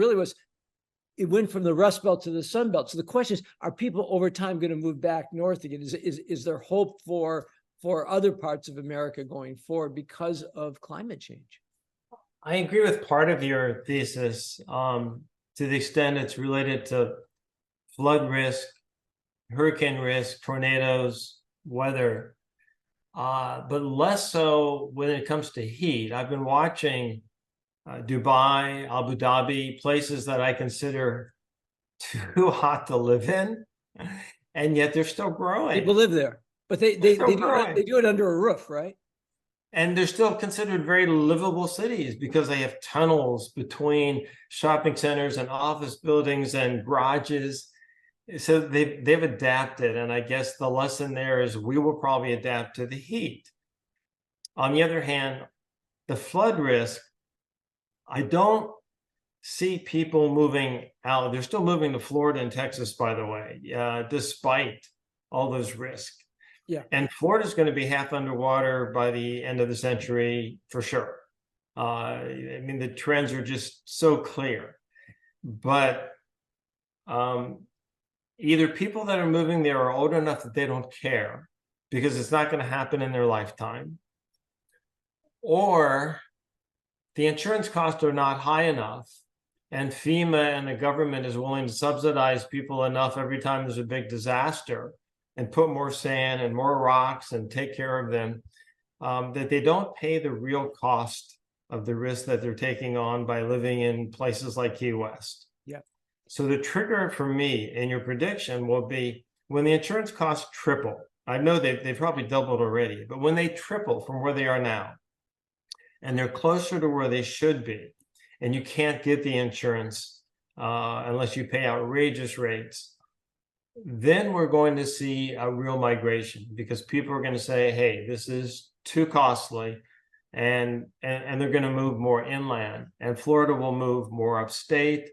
really was, it went from the Rust Belt to the Sun Belt. So the question is, are people over time going to move back north again? Is there hope for other parts of America going forward because of climate change? I agree with part of your thesis, to the extent it's related to flood risk, hurricane risk, tornadoes, weather, but less so when it comes to heat. I've been watching Dubai, Abu Dhabi, places that I consider too hot to live in, and yet they're still growing. People live there, but they do it under a roof, right? And they're still considered very livable cities because they have tunnels between shopping centers and office buildings and garages. So they've adapted, and I guess the lesson there is we will probably adapt to the heat. On the other hand, the flood risk, I don't see people moving out. They're still moving to Florida and Texas, by the way, despite all those risks. Yeah. And Florida is going to be half underwater by the end of the century for sure. I mean, the trends are just so clear. But either people that are moving there are old enough that they don't care because it's not going to happen in their lifetime, or the insurance costs are not high enough, and FEMA and the government is willing to subsidize people enough every time there's a big disaster and put more sand and more rocks and take care of them, that they don't pay the real cost of the risk that they're taking on by living in places like Key West. Yeah. So the trigger for me in your prediction will be when the insurance costs triple. I know they've probably doubled already, but when they triple from where they are now, and they're closer to where they should be, and you can't get the insurance unless you pay outrageous rates, then we're going to see a real migration because people are going to say, hey, this is too costly, and they're going to move more inland, and Florida will move more upstate,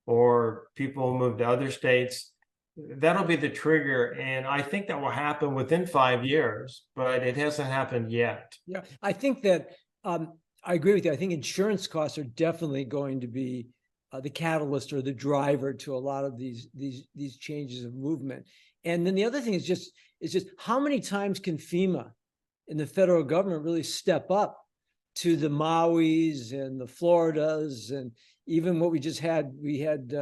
or people will move to other states. That'll be the trigger, and I think that will happen within 5 years, but it hasn't happened yet. Yeah, I think that I agree with you. I think insurance costs are definitely going to be the catalyst or the driver to a lot of these changes of movement. And then the other thing is just how many times can FEMA and the federal government really step up to the Mauis and the Floridas, and even what we just had, we had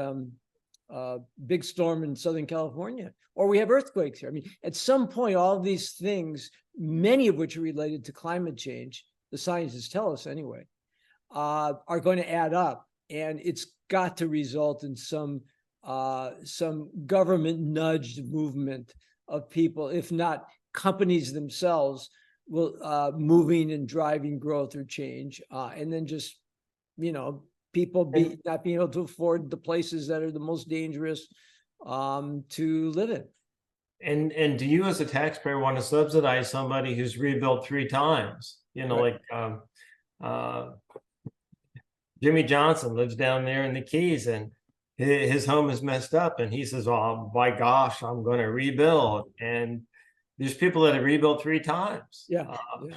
big storm in Southern California, or we have earthquakes here. I mean, at some point, all of these things, many of which are related to climate change, the scientists tell us anyway, are going to add up. And it's got to result in some government nudged movement of people, if not companies themselves, will moving and driving growth or change, and then just people not being able to afford the places that are the most dangerous to live in. And do you, as a taxpayer, want to subsidize somebody who's rebuilt 3 times? Right. Like Jimmy Johnson lives down there in the Keys, and his home is messed up, and he says, "Oh my gosh, I'm going to rebuild." And there's people that have rebuilt 3 times. Yeah. Yeah.